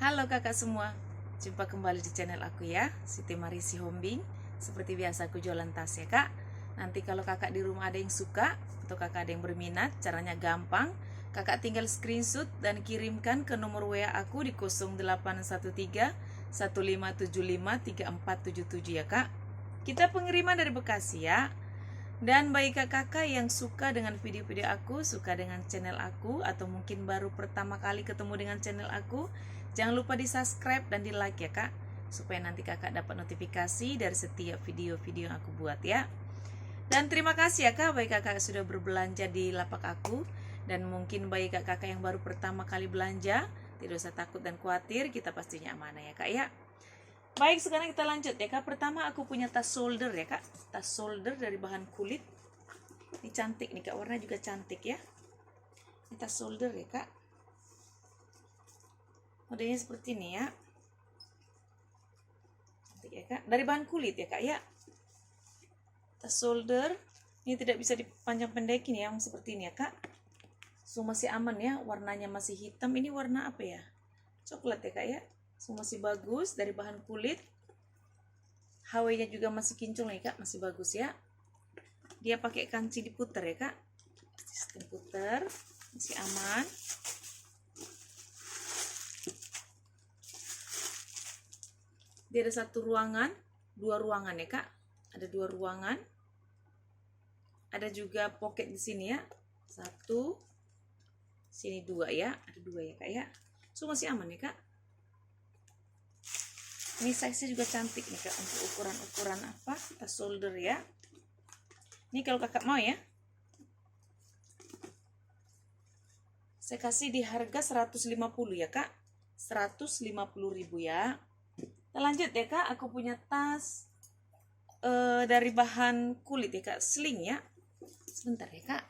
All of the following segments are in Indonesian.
Halo kakak semua, jumpa kembali di channel aku ya, Siti Marisi Hombing. Seperti biasa aku jualan tas ya kak. Nanti kalau kakak di rumah ada yang suka atau kakak ada yang berminat, caranya gampang. Kakak tinggal screenshot dan kirimkan ke nomor WA aku di 0813 1575 3477 ya kak. Kita pengiriman dari Bekasi ya. Dan bagi kakak yang suka dengan video-video aku, suka dengan channel aku, atau mungkin baru pertama kali ketemu dengan channel aku, jangan lupa di subscribe dan di like ya kak, supaya nanti kakak dapat notifikasi dari setiap video-video yang aku buat ya. Dan terima kasih ya kak, bagi kakak yang sudah berbelanja di lapak aku. Dan mungkin bagi kakak yang baru pertama kali belanja, tidak usah takut dan khawatir, kita pastinya amanah ya kak ya. Baik, sekarang kita lanjut ya kak. Pertama aku punya tas shoulder ya kak. Tas shoulder dari bahan kulit. Ini cantik nih kak, warna juga cantik ya. Ini tas shoulder ya kak. Modelnya seperti ini ya. Cantik ya kak. Dari bahan kulit ya kak ya. Tas shoulder. Ini tidak bisa dipanjang pendekin ya, yang seperti ini ya kak. So masih aman ya, warnanya masih hitam. Ini warna apa ya? Coklat ya kak ya. So masih bagus, dari bahan kulit. HW-nya juga masih kinclong ya kak, masih bagus ya. Dia pakai kanci diputer ya kak. Sistem puter, masih aman. Dia ada satu ruangan, dua ruangan ya kak. Ada dua ruangan. Ada juga pocket di sini ya. Satu, sini dua ya. Ada dua ya kak ya. So masih aman ya kak. Ini size-nya juga cantik nih kak, untuk ukuran-ukuran apa, tas shoulder ya. Ini kalau kakak mau ya, saya kasih di harga 150 ya kak, 150.000 ya. Kita lanjut ya kak, aku punya tas dari bahan kulit ya kak, sling ya. Sebentar ya kak.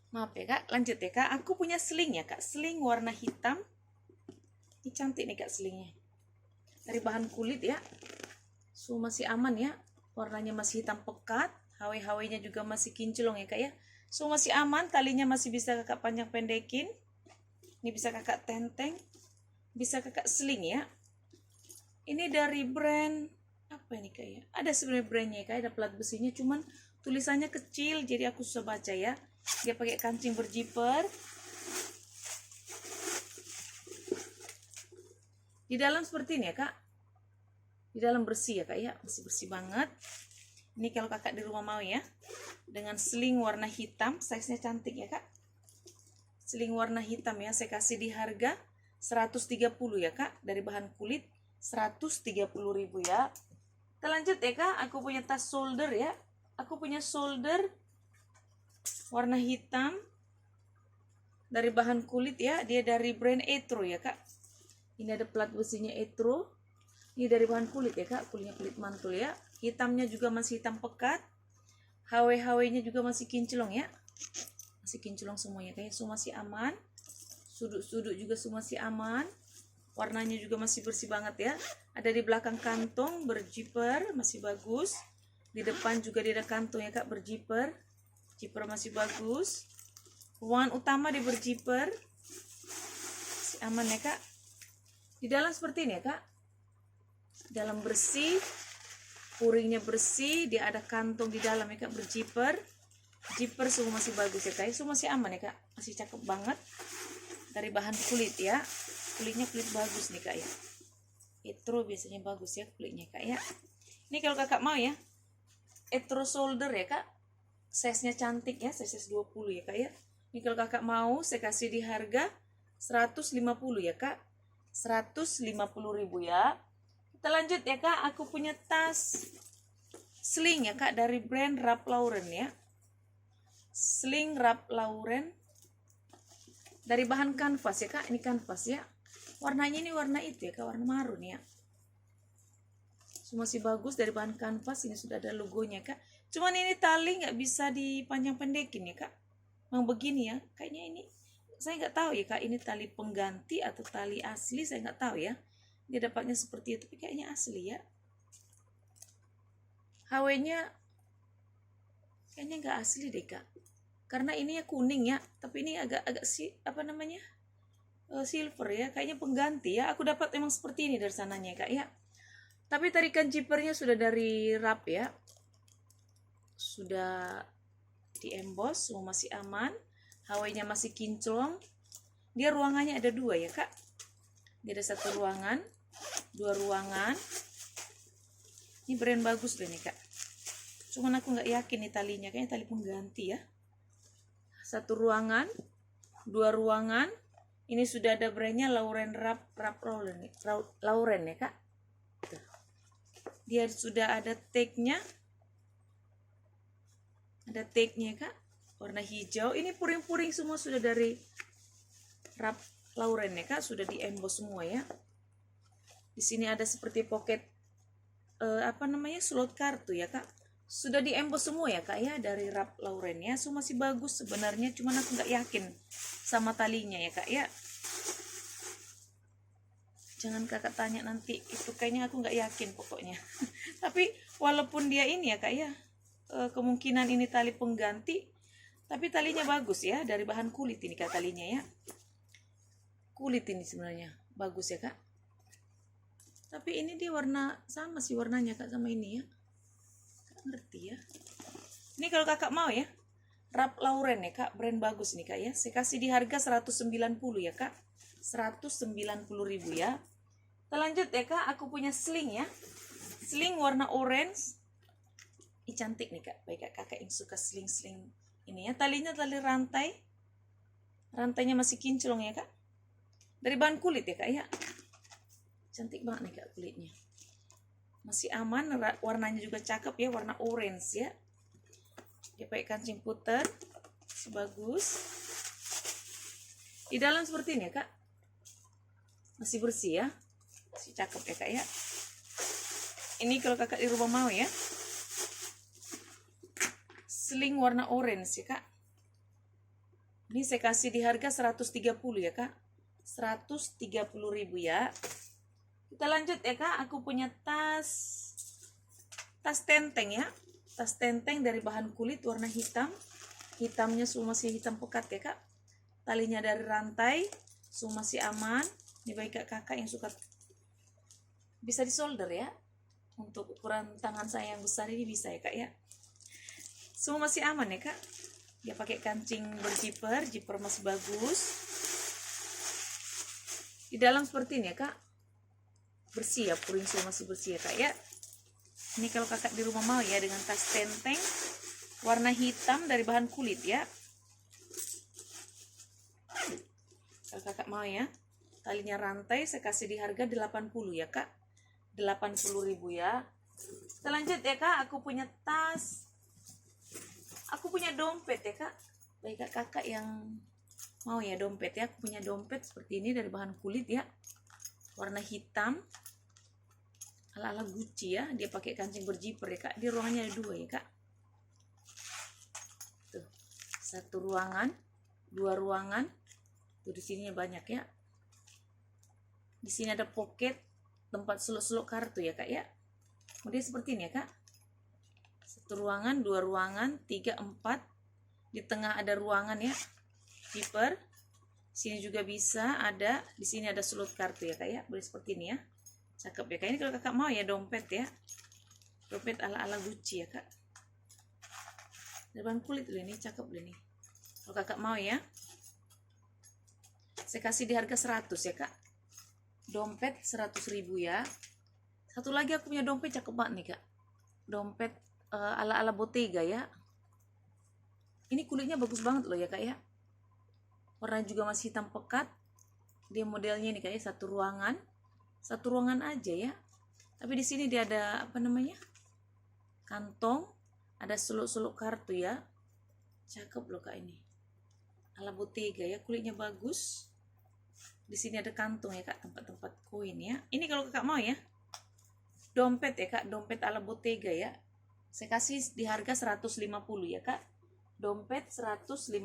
Maaf ya kak, lanjut ya kak. Aku punya sling ya kak, sling warna hitam. Ini cantik nih kak slingnya. Dari bahan kulit ya. So masih aman ya. Warnanya masih hitam pekat. HW-HW-nya juga masih kinclong ya kak ya. So masih aman, talinya masih bisa kakak panjang pendekin. Ini bisa kakak tenteng. Bisa kakak sling ya. Ini dari brand apa ini kak ya? Ada sebenarnya brandnya kak, ada plat besinya, cuman tulisannya kecil jadi aku susah baca ya. Dia pakai kancing berjiper. Di dalam seperti ini ya kak. Di dalam bersih ya kak ya, masih bersih banget. Ini kalau kakak di rumah mau ya, dengan sling warna hitam, size-nya cantik ya kak. Sling warna hitam ya, saya kasih di harga 130 ya kak, dari bahan kulit 130.000 ya. Kita lanjut ya kak, aku punya tas shoulder ya. Aku punya shoulder warna hitam dari bahan kulit ya, dia dari brand Etro ya kak. Ini ada plat besinya Etro. Ini dari bahan kulit ya kak, kulitnya kulit mantul ya. Hitamnya juga masih hitam pekat. HW-HW-nya juga masih kinclong ya. Masih kinclong semuanya kayak semua masih aman. Sudut-sudut juga semua masih aman. Warnanya juga masih bersih banget ya. Ada di belakang kantong berjiper, masih bagus. Di depan juga dia ada kantong ya kak, berjiper. Jiper masih bagus. Ruangan utama di berjiper. Masih aman ya kak. Di dalam seperti ini ya kak. Dalam bersih, puringnya bersih, dia ada kantong di dalam ya kak, berjiper. Jiper semua masih bagus ya kak, semua masih aman ya kak, masih cakep banget. Dari bahan kulit ya, kulitnya kulit bagus nih kak ya. Etro biasanya bagus ya kulitnya kak ya. Ini kalau kakak mau ya, Etro shoulder ya kak, size-nya cantik ya, size 20 ya kak ya. Ini kalau kakak mau, saya kasih di harga 150 ya kak, 150.000 ya. Kita lanjut ya kak, aku punya tas sling ya kak, dari brand Ralph Lauren ya. Sling Ralph Lauren dari bahan kanvas ya kak, ini kanvas ya. Warnanya ini warna itu ya kak, warna marun ya. masih bagus dari bahan kanvas. Ini sudah ada logonya kak. Cuman ini tali nggak bisa dipanjang pendekin ya kak. Memang begini ya. Kayaknya ini saya nggak tahu ya kak. Ini tali pengganti atau tali asli, saya nggak tahu ya. Dia dapatnya seperti itu, tapi kayaknya asli ya. HW-nya kayaknya nggak asli deh kak. Karena ininya kuning ya. Tapi ini agak silver ya. Kayaknya pengganti ya. Aku dapat emang seperti ini dari sananya kak ya. Tapi tarikan zippernya sudah dari wrap ya. Sudah di emboss, semua masih aman. HW-nya masih kinclong. Dia ruangannya ada 2 ya kak. Dia ada 1 ruangan, 2 ruangan. Ini brand bagus loh nih kak. Cuman aku nggak yakin nih talinya, kayaknya tali pengganti ya. 1 ruangan, 2 ruangan. Ini sudah ada brandnya Lauren Lauren ya kak. Dia sudah ada tag-nya. Ada tag-nya kak. Warna hijau. Ini puring-puring semua sudah dari Ralph Lauren ya kak. Sudah di emboss semua ya. Di sini ada seperti pocket slot kartu ya kak. Sudah di emboss semua ya kak ya dari Ralph Lauren ya. So masih bagus sebenarnya. Cuman aku nggak yakin sama talinya ya kak ya. Jangan kakak tanya nanti, itu kayaknya aku nggak yakin pokoknya. Tapi walaupun dia ini ya kak ya, kemungkinan ini tali pengganti, tapi talinya bagus ya, dari bahan kulit ini kak talinya ya. Kulit ini sebenarnya bagus ya kak. Tapi ini dia warna sama sih warnanya kak sama ini ya. Kak ngerti ya. Ini kalau kakak mau ya, Ralph Lauren ya kak, brand bagus nih kak ya. Saya kasih di harga 190 ya kak. 190.000 ya. Kita lanjut ya kak, aku punya sling ya. Sling warna orange. Ini cantik nih kak. Baik kak, kakak yang suka sling-sling ini ya. Talinya tali rantai. Rantainya masih kinclong ya kak. Dari bahan kulit ya kak ya. Cantik banget nih kak kulitnya. Masih aman, warnanya juga cakep ya, warna orange ya. Dia pakai kancing puter. Masih bagus. Di dalam seperti ini ya kak. Masih bersih ya. Masih cakep ya kak ya. Ini kalau kakak di rumah mau ya. Sling warna orange ya kak. Ini saya kasih di harga 130 ya kak. 130.000 ya. Kita lanjut ya kak. Aku punya tas tenteng ya. Tas tenteng dari bahan kulit warna hitam. Hitamnya semua masih hitam pekat ya kak. Talinya dari rantai. Semua masih aman. Ini baik kakak yang suka, bisa di solder ya. Untuk ukuran tangan saya yang besar ini bisa ya kak ya. Semua masih aman ya kak. Dia pakai kancing berzipper, zipper masih bagus. Di dalam seperti ini ya kak. Bersih ya, puring semua masih bersih ya kak ya. Ini kalau kakak di rumah mau ya, dengan tas tenteng warna hitam dari bahan kulit ya. Kalau kakak mau ya. Talinya rantai saya kasih di harga 80 ya kak. 80.000 ya. Kita lanjut ya kak. Aku punya tas. Aku punya dompet ya kak. Baik kak, kakak yang mau ya dompet ya. Aku punya dompet seperti ini dari bahan kulit ya. Warna hitam. Ala-ala Gucci ya. Dia pakai kancing berzipper ya kak. Di ruangannya ada 2 ya kak. Tuh. 1 ruangan. 2 ruangan. Tuh di sini banyak ya. Di sini ada pocket tempat seluk-seluk kartu ya kak ya. Kemudian seperti ini ya kak. 1 ruangan, 2 ruangan, 3, 4. Di tengah ada ruangan ya. Zipper. Sini juga bisa ada. Di sini ada seluk kartu ya kak ya. Boleh seperti ini ya. Cakep ya kak. Ini kalau kakak mau ya dompet ya. Dompet ala-ala Gucci ya kak. Dari kulit loh ini, cakep loh ini. Kalau kakak mau ya. Saya kasih di harga 100 ya kak. Dompet 100.000 ya. Satu lagi aku punya dompet cakep banget nih kak. Dompet ala-ala Bottega ya. Ini kulitnya bagus banget loh ya kak ya. Warna juga masih hitam pekat. Dia modelnya nih kayaknya 1 ruangan. 1 ruangan aja ya. Tapi di sini dia ada kantong. Ada seluk-seluk kartu ya. Cakep loh kak ini. Ala Bottega ya. Kulitnya bagus. Di sini ada kantong ya kak, tempat-tempat koin ya. Ini kalau kakak mau ya. dompet ya kak, dompet ala Bottega ya. Saya kasih di harga 150 ya kak, dompet 150.000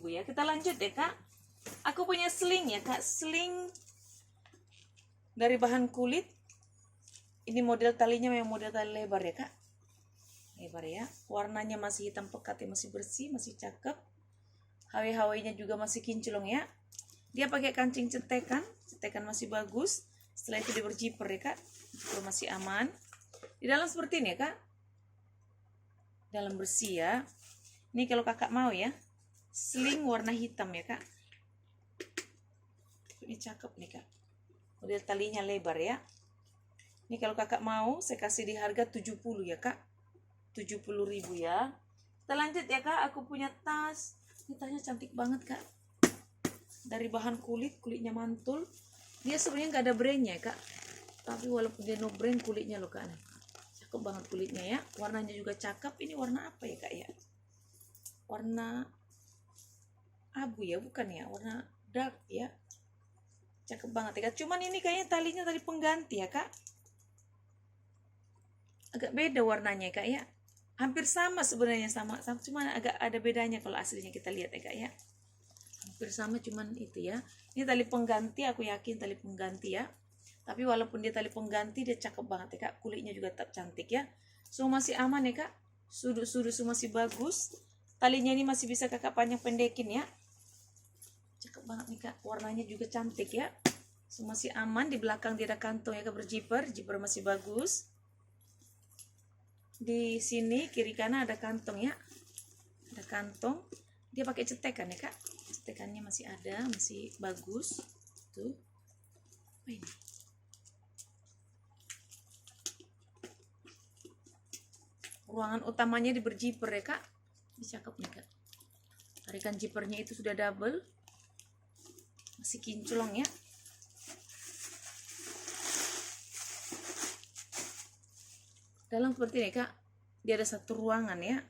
ya. Kita lanjut ya kak. Aku punya sling ya kak, sling dari bahan kulit. Ini model talinya memang model tali lebar ya kak, lebar ya. Warnanya masih hitam pekat ya, masih bersih, masih cakep. HW-HW-nya juga masih kinclong ya. Dia pakai kancing cetekan, cetekan masih bagus. Setelah itu dia berjiper ya kak, jiper masih aman. Di dalam seperti ini ya kak, dalam bersih ya. Ini kalau kakak mau ya, sling warna hitam ya kak. Ini cakep nih kak, model talinya lebar ya. Ini kalau kakak mau, saya kasih di harga 70 ya kak, 70.000 ya. Kita lanjut ya kak, aku punya tas. Ini tasnya cantik banget kak, dari bahan kulit, kulitnya mantul. Dia sebenarnya nggak ada brandnya kak, tapi walaupun dia no brand, kulitnya loh kak, cakep banget kulitnya ya. Warnanya juga cakep. Ini warna apa ya kak ya, warna abu ya, bukan ya, warna dark ya. Cakep banget ya kak. Cuman ini kayaknya talinya tadi pengganti ya kak, agak beda warnanya kak ya. Hampir sama sebenarnya, sama cuman agak ada bedanya kalau aslinya kita lihat ya kak ya. Hampir sama cuman itu ya. Ini tali pengganti, aku yakin tali pengganti ya. Tapi walaupun dia tali pengganti, dia cakep banget ya kak. Kulitnya juga tetap cantik ya. Semua masih aman ya kak. Sudut-sudut semua masih bagus. Talinya ini masih bisa kakak panjang pendekin ya. Cakep banget nih kak. Warnanya juga cantik ya. Semua masih aman. Di belakang dia ada kantong ya kak, berjiper. Jiper masih bagus. Di sini kiri kanan ada kantong ya. Ada kantong. Dia pakai cetekan ya kak. Cetekannya masih ada, masih bagus. Tuh. Oh, ini. Ruangan utamanya di berjiper ya kak. Ini cakep nih kak. Tarikan jipernya itu sudah double. Masih kinclong ya. Dalam seperti ini kak. Dia ada satu ruangan ya.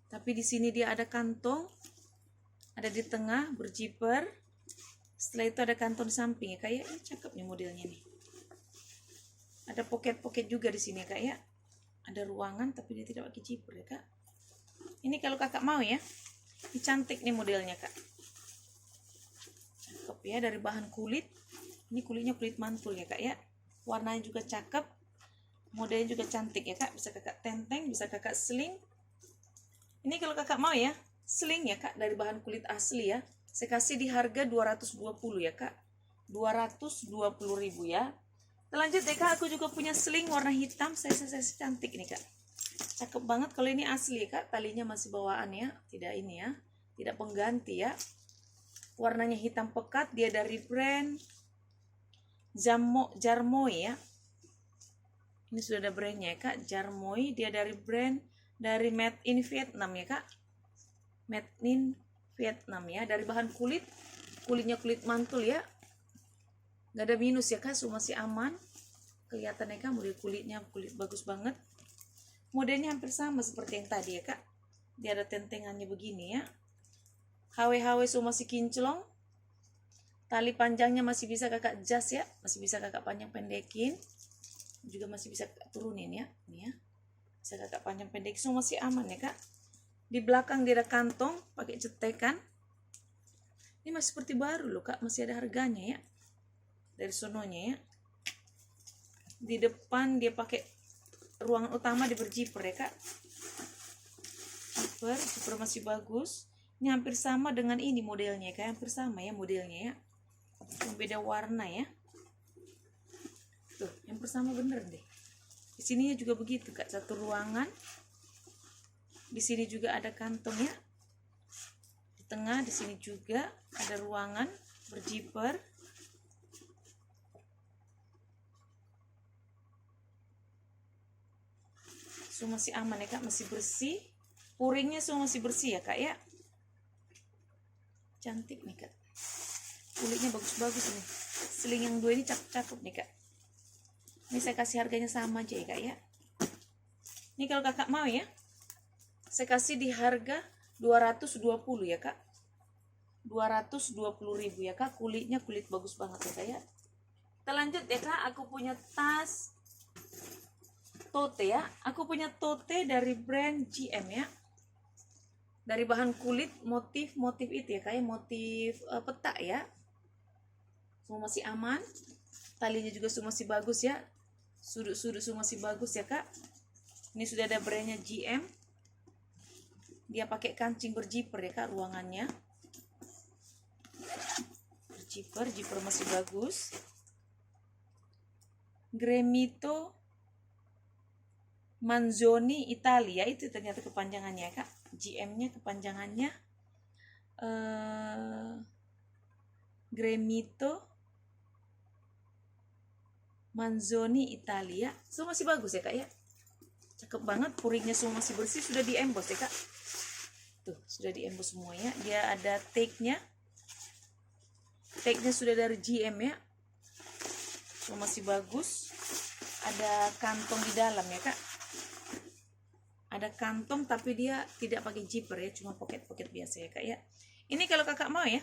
Tapi di sini dia ada kantong, ada di tengah berjiper. Setelah itu ada kantong di samping ya kak ya. Ini cakep nih modelnya nih. Ada pocket-pocket juga di sini ya kak ya. Ada ruangan tapi dia tidak pakai jiper ya kak. Ini kalau kakak mau ya. Ini cantik nih modelnya kak. Cakep ya, dari bahan kulit. Ini kulitnya kulit mantul ya kak ya. Warnanya juga cakep. Modelnya juga cantik ya kak. Bisa kakak tenteng, bisa kakak sling. Ini kalau kakak mau ya, sling ya kak, dari bahan kulit asli ya. Saya kasih di harga 220 ya kak. 220.000 ya. Kita lanjut ya kak, aku juga punya sling warna hitam. Saya cantik nih kak. Cakep banget. Kalau ini asli ya kak, talinya masih bawaan ya. Tidak ini ya, tidak pengganti ya. Warnanya hitam pekat, dia dari brand Jarmoy ya. Ini sudah ada brandnya ya kak, Jarmoy. Dia dari brand, dari made in Vietnam ya kak. Made in Vietnam ya. Dari bahan kulit, kulitnya kulit mantul ya. Gak ada minus ya kak, semua masih aman. Kelihatannya kak, model kulitnya kulit bagus banget. Modelnya hampir sama seperti yang tadi ya kak. Dia ada tentengannya begini ya. HW-HW semua masih kinclong. Tali panjangnya masih bisa kakak adjust ya. Masih bisa kakak panjang pendekin. Juga masih bisa kakak turunin ya. Ini ya. Bisa kakak panjang pendek, semua masih aman ya kak. Di belakang dia ada kantong pakai cetekan. Ini masih seperti baru loh kak, masih ada harganya ya, dari sononya ya. Di depan dia pakai ruangan utama di berjiper ya kak. Jiper masih bagus. Ini hampir sama dengan ini modelnya kak, hampir sama ya modelnya ya. Beda warna ya. Tuh, yang bersama bener deh. Di sininya juga begitu kak, satu ruangan. Di sini juga ada kantong ya. Di tengah di sini juga ada ruangan berjiper. Semua masih aman ya kak, masih bersih. Puringnya semua masih bersih ya kak ya. Cantik nih kak. Kulitnya bagus-bagus nih. Seling yang dua ini cakep-cakep nih kak. Ini saya kasih harganya sama aja ya kak ya. Ini kalau kakak mau ya, saya kasih di harga 220 ya kak. 220.000 ya kak. Kulitnya kulit bagus banget ya kak ya. Kita lanjut ya kak, aku punya tas tote ya. Aku punya tote dari brand GM ya. Dari bahan kulit, motif itu ya kak ya, motif peta ya. Semua masih aman. Talinya juga semua masih bagus ya. Sudut-sudut semua masih bagus ya kak. Ini sudah ada brandnya GM. Dia pakai kancing berjiper ya kak, ruangannya. Jiper masih bagus. Gremito Manzoni Italia, itu ternyata kepanjangannya kak. GM-nya kepanjangannya Gremito Manzoni Italia. Semua masih bagus ya kak ya. Cakep banget, puringnya semua masih bersih, sudah di emboss ya kak. Tuh, sudah di emboss semuanya. Dia ada tag-nya. Tag-nya sudah dari GM ya. Semua masih bagus. Ada kantong di dalam ya kak. Ada kantong tapi dia tidak pakai zipper ya, cuma pocket biasa ya kak ya. Ini kalau kakak mau ya,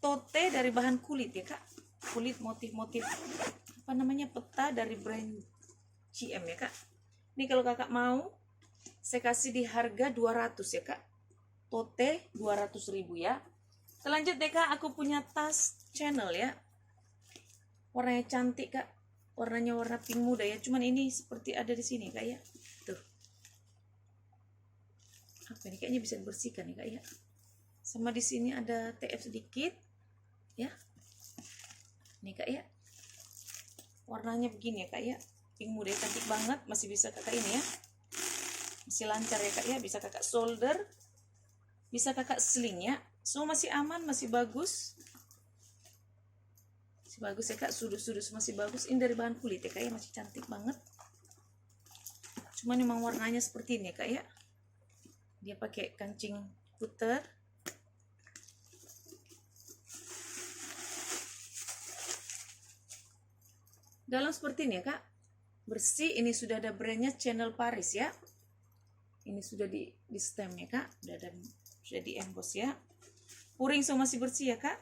tote dari bahan kulit ya kak. Kulit motif-motif apa namanya, peta dari brand GM ya kak. Ini kalau kakak mau, saya kasih di harga 200 ya kak. Tote 200.000 ya. Selanjutnya kak, aku punya tas Chanel ya. Warnanya cantik kak. Warnanya warna pink muda ya. Cuman ini seperti ada di sini kak ya. Tuh. Apa ini, kayaknya bisa dibersihkan nih kak ya. Sama di sini ada TF sedikit ya. Nih kak ya. Warnanya begini ya kak ya. Pink muda ya, cantik banget. Masih bisa kakak ini ya. Masih lancar ya kak ya. Bisa kakak shoulder. Bisa kakak sling ya. Semua masih aman, masih bagus. Masih bagus ya kak, sudut-sudut masih bagus. Ini dari bahan kulit ya kak ya, masih cantik banget. Cuman memang warnanya seperti ini ya kak ya. Dia pakai kancing puter. Dalam seperti ini ya kak. Bersih, ini sudah ada brandnya Chanel Paris ya. Ini sudah di stem ya kak. Sudah di emboss ya. Puring semua masih bersih ya kak.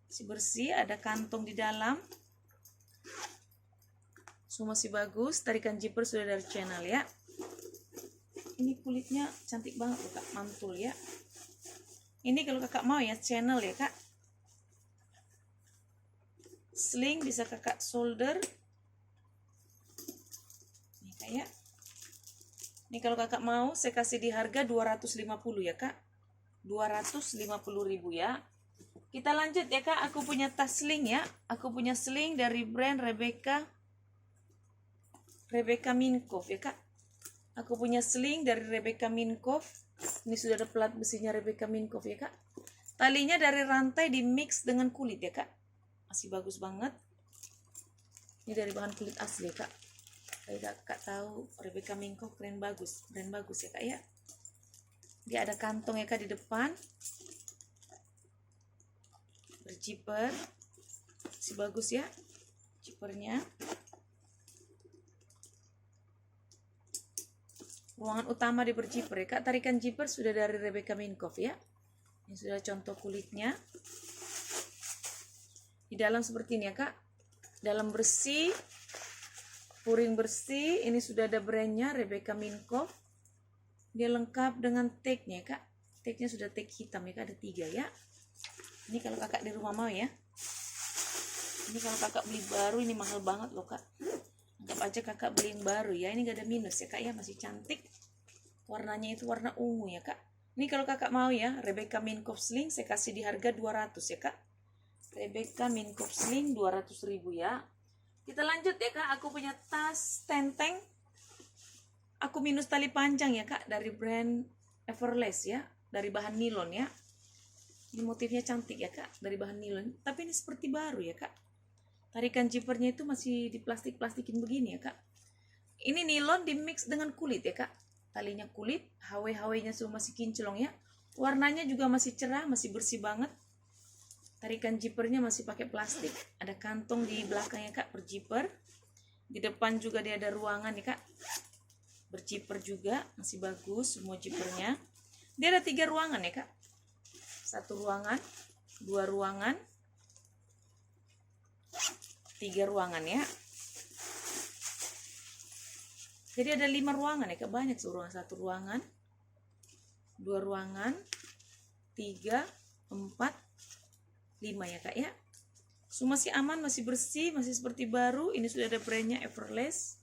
Masih bersih, ada kantong di dalam. Semua masih bagus. Tarikan zipper sudah dari Chanel ya. Ini kulitnya cantik banget loh kak, mantul ya. Ini kalau kakak mau ya, Chanel ya kak. Sling bisa kakak shoulder. Ini kak ya. Ini kalau kakak mau, saya kasih di harga 250 ya kak. 250.000 ya. Kita lanjut ya kak, aku punya tas sling ya. Aku punya sling dari brand Rebecca Minkoff ya kak. Aku punya sling dari Rebecca Minkoff. Ini sudah ada plat besinya Rebecca Minkoff ya kak. Talinya dari rantai di mix dengan kulit ya kak. Masih bagus banget. Ini dari bahan kulit asli ya kak. Kayak kakak tahu Rebecca Minkoff keren bagus, brand bagus ya kak ya. Dia ada kantong ya kak di depan. Berjiper. Masih bagus ya jipernya. Ruangan utama di berjiper ya kak. Tarikan jiper sudah dari Rebecca Minkoff ya. Ini sudah contoh kulitnya. Di dalam seperti ini ya kak. Dalam bersih. Puring bersih. Ini sudah ada brandnya Rebecca Minkoff. Dia lengkap dengan tag-nya kak. Tag-nya sudah tag hitam ya kak, ada 3 ya. Ini kalau kakak di rumah mau ya. Ini kalau kakak beli baru, ini mahal banget loh kak. Anggap aja kakak beli yang baru ya. Ini gak ada minus ya kak ya, masih cantik. Warnanya itu warna ungu ya kak. Ini kalau kakak mau ya, Rebecca Minkoff sling saya kasih di harga 200 ya kak. Rebecca Minkoff sling 200.000 ya. Kita lanjut ya kak, aku punya tas tenteng. Aku minus tali panjang ya kak, dari brand Everlast ya, dari bahan nilon ya. Ini motifnya cantik ya kak, dari bahan nilon. Tapi ini seperti baru ya kak. Tarikan zippernya itu masih di plastik-plastikin begini ya kak. Ini nilon di mix dengan kulit ya kak. Talinya kulit, HW-HW-nya semua masih kinclong ya. Warnanya juga masih cerah, masih bersih banget. Tarikan zippernya masih pakai plastik. Ada kantong di belakangnya kak, berzipper. Di depan juga dia ada ruangan ya kak. Berzipper juga, masih bagus semua zippernya. Dia ada 3 ruangan ya kak. 1 ruangan, 2 ruangan, 3 ruangan ya. Jadi ada 5 ruangan ya kak, banyak ruangan, 1 ruangan, 2 ruangan, 3, 4, 5 ya kak ya. So, masih aman, masih bersih, masih seperti baru. Ini sudah ada brandnya Everlast.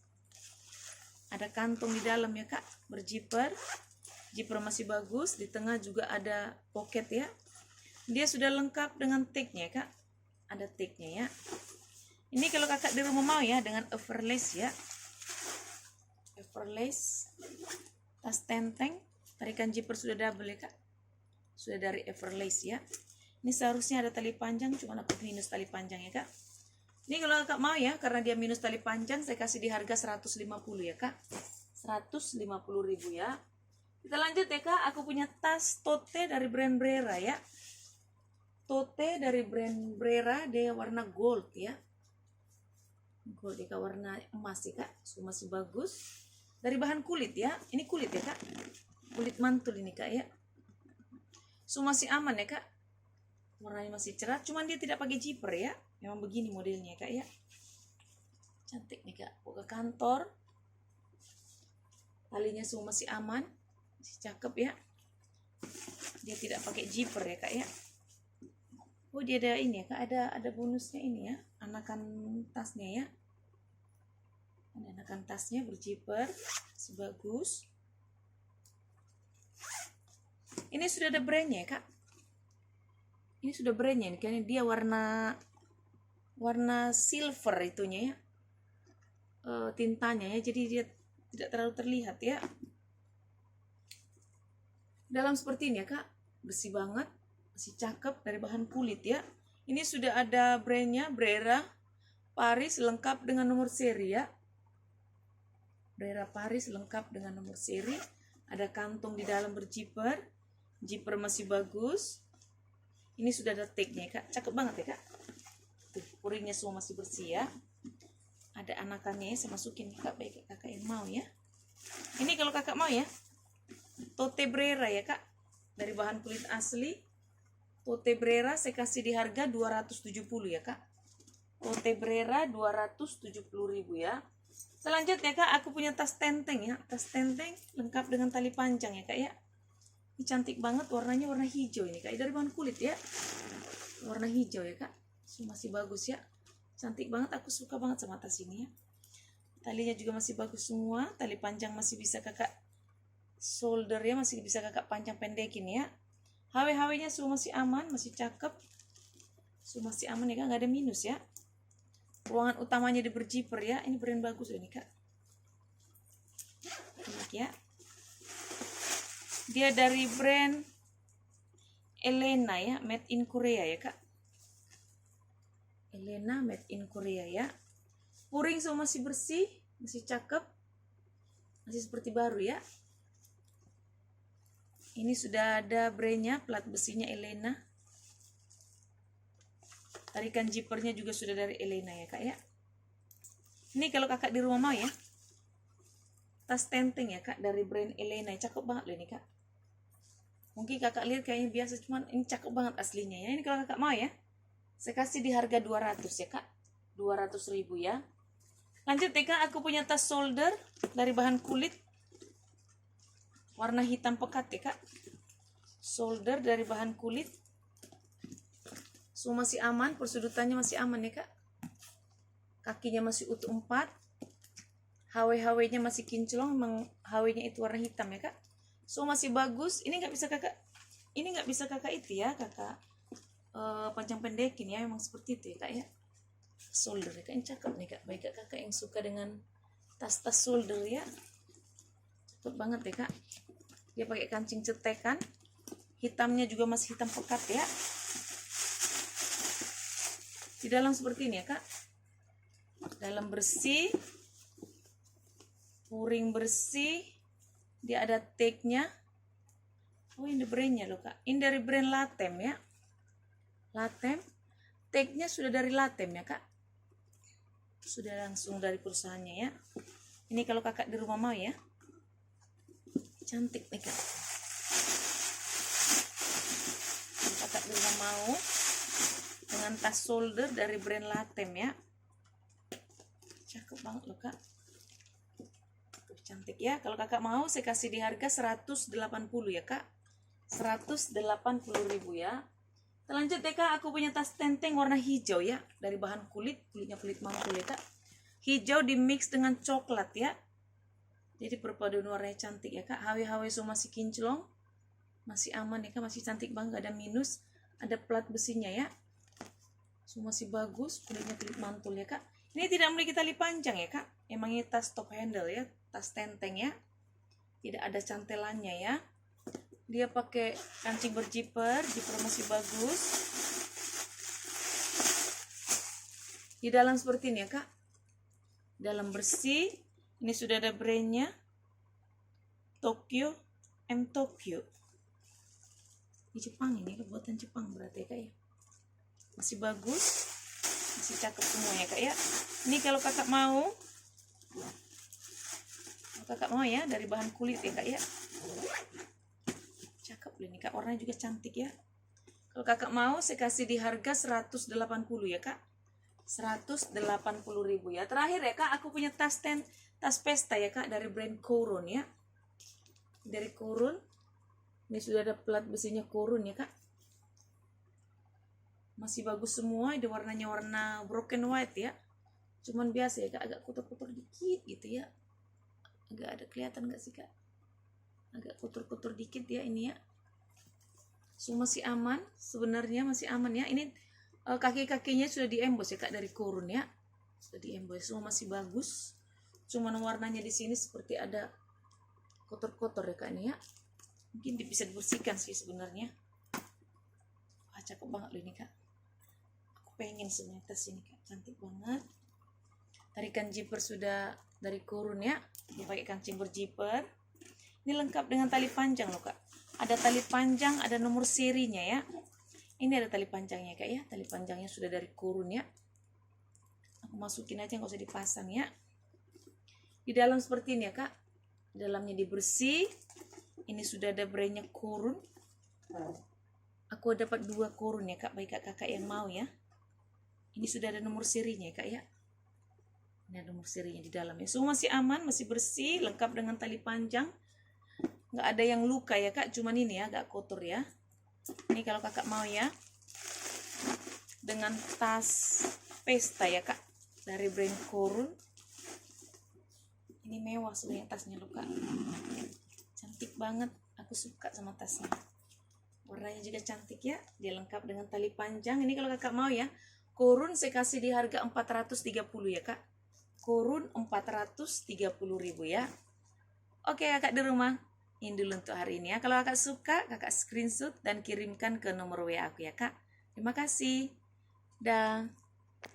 Ada kantong di dalam ya kak, berzipper. Zipper masih bagus, di tengah juga ada pocket ya. Dia sudah lengkap dengan tagnya kak, ada tagnya ya. Ini kalau kakak di rumah mau ya, dengan Everlast ya. Everlast, tas tenteng, tarikan zipper sudah double ya kak. Sudah dari Everlast ya. Ini seharusnya ada tali panjang, cuma aku minus tali panjang ya kak. Ini kalau kakak mau ya, karena dia minus tali panjang, saya kasih di harga 150 ya kak. 150.000 ya. Kita lanjut ya kak, aku punya tas tote dari brand Brera ya. Tote dari brand Brera, dia warna gold ya. Gold ya kak, warna emas ya kak. So, masih bagus. Dari bahan kulit ya, ini kulit ya kak. Kulit mantul ini kak ya. So, masih aman ya kak. Warnanya masih cerah, cuman dia tidak pakai zipper ya. Memang begini modelnya kak ya. Cantik nih kak, bawa ke kantor. Talinya semua masih aman, masih cakep ya. Dia tidak pakai zipper ya kak ya. Oh dia ada ini ya kak, ada bonusnya ini ya, anakan tasnya ya. Ada anakan tasnya berzipper, masih bagus. Ini sudah ada brandnya ya kak. Ini sudah brandnya, karena dia warna silver itunya ya, tintanya ya, jadi dia tidak terlalu terlihat ya. Dalam seperti ini ya kak, bersih banget, masih cakep, dari bahan kulit ya. Ini sudah ada brandnya Brera Paris, lengkap dengan nomor seri ya. Brera Paris lengkap dengan nomor seri. Ada kantong di dalam berzipper, zipper masih bagus. Ini sudah ada tagnya kak, cakep banget ya kak. Tuh, puringnya semua masih bersih ya. Ada anakannya ya, saya masukin kak, baik kakak yang mau ya. Ini kalau kakak mau ya, tote Brera ya kak, dari bahan kulit asli. Tote Brera saya kasih di harga 270 ya kak. Tote Brera 270.000 ya. Selanjutnya kak, aku punya tas tenteng ya. Tas tenteng lengkap dengan tali panjang ya kak ya. Ini cantik banget, warnanya warna hijau ini kak, dari bahan kulit ya. Warna hijau ya kak, masih bagus ya. Cantik banget, aku suka banget sama tas ini ya. Talinya juga masih bagus semua, tali panjang masih bisa kakak shoulder ya, masih bisa kakak panjang pendekin ya. HW-HW nya semua masih aman, masih cakep. Semua masih aman ya kak, nggak ada minus ya. Ruangan utamanya di berzipper ya, ini brand bagus ini kak. Enak ya. Dia dari brand Elena ya, made in Korea ya kak. Elena made in Korea ya. Puring semua masih bersih, masih cakep, masih seperti baru ya. Ini sudah ada brandnya, plat besinya Elena. Tarikan zippernya juga sudah dari Elena ya kak ya. Ini kalau kakak di rumah mau ya, tas tenteng ya kak, dari brand Elena, cakep banget loh ini kak. Mungkin kakak lihat kayaknya biasa, cuman ini cakep banget aslinya ya. Ini kalau kakak mau ya, saya kasih di harga 200 ya kak, 200.000 ya. Lanjut ya kak, aku punya tas shoulder dari bahan kulit, warna hitam pekat ya kak. Shoulder dari bahan kulit, semua masih aman, persudutannya masih aman ya kak. Kakinya masih utuh 4, HW-HW nya masih kinclong, memang HW nya itu warna hitam ya kak. So masih bagus. Ini nggak bisa kakak itu ya kakak, panjang pendekin ya, memang seperti itu ya kak ya. Shoulder ya kak, ini cakep nih kak, baik kakak yang suka dengan tas-tas shoulder ya, cakep banget ya kak. Dia pakai kancing cetekan, hitamnya juga masih hitam pekat ya. Di dalam seperti ini ya kak, dalam bersih, puring bersih. Dia ada tagnya. Oh ini brandnya loh kak, ini dari brand Latem ya. Latem, tagnya sudah dari Latem ya kak, sudah langsung dari perusahaannya ya. Ini kalau kakak di rumah mau ya, cantik nih kak. Kalau kakak di rumah mau dengan tas shoulder dari brand Latem ya. Cakep banget loh kak. Cantik ya. Kalau kakak mau saya kasih di harga 180 ya kak. 180.000 ya. Lanjut deh kak, aku punya tas tenteng warna hijau ya. Dari bahan kulitnya kulit mantul ya kak. Hijau di mix dengan coklat ya. Jadi perpaduan warnanya cantik ya kak. HW so masih kinclong. Masih aman ya kak, masih cantik banget, gak ada minus. Ada plat besinya ya. So masih bagus, kulitnya kulit mantul ya kak. Ini tidak memiliki tali panjang ya kak. Emangnya tas top handle ya, tas tenteng ya. Tidak ada cantelannya ya. Dia pakai kancing berjiper, jiper masih bagus. Di dalam seperti ini ya kak. Dalam bersih. Ini sudah ada brandnya. Tokyo M Tokyo. Di Jepang ini, buatan Jepang berarti ya kak ya. Masih bagus. Masih cakep semua ya kak ya. Ini kalau kakak mau. Kakak mau ya, dari bahan kulit ya kak ya. Cakep loh ini kak, warnanya juga cantik ya. Kalau kakak mau saya kasih di harga 180 ya kak. 180.000 ya. Terakhir ya kak, aku punya tas pesta ya kak, dari brand Korun ya. Dari Korun. Ini sudah ada plat besinya Korun ya kak. Masih bagus semua. Ini warnanya warna broken white ya. Cuman biasa ya kak, agak kotor-kotor dikit gitu ya. Agak ada kelihatan gak sih kak? Agak kotor-kotor dikit ya ini ya. So masih aman, sebenarnya masih aman ya. Ini kaki-kakinya sudah diembos ya kak, dari Korun ya. Sudah diembos, semua masih bagus. Cuman warnanya di sini seperti ada kotor-kotor ya kak ini ya. Mungkin bisa dibersihkan sih sebenarnya. Wah cakep banget loh ini kak. Aku pengen sebenarnya tas ini kak, cantik banget. Tarikan zipper sudah dari Korun ya. Dia pakai kancing berzipper. Ini lengkap dengan tali panjang loh kak. Ada tali panjang, ada nomor serinya ya. Ini ada tali panjangnya kak ya. Tali panjangnya sudah dari Korun ya. Aku masukin aja, nggak usah dipasang ya. Di dalam seperti ini ya kak. Dalamnya dibersih. Ini sudah ada brandnya Korun. Aku dapat 2 Korun ya kak, bagi kakak yang mau ya. Ini sudah ada nomor serinya ya kak ya. Ini ada nomor serinya di dalamnya. Semua masih aman, masih bersih, lengkap dengan tali panjang. Nggak ada yang luka ya kak, cuman ini ya agak kotor ya. Ini kalau kakak mau ya, dengan tas pesta ya kak, dari brand Korun. Ini mewah sebenarnya tasnya loh kak, cantik banget. Aku suka sama tasnya, warnanya juga cantik ya. Dia lengkap dengan tali panjang. Ini kalau kakak mau ya, Korun saya kasih di harga 430 ya kak. Korun 430.000 ya. Oke kakak di rumah, ini dulu untuk hari ini ya. Kalau kakak suka, kakak screenshot dan kirimkan ke nomor WA aku ya kak. Terima kasih. Dah.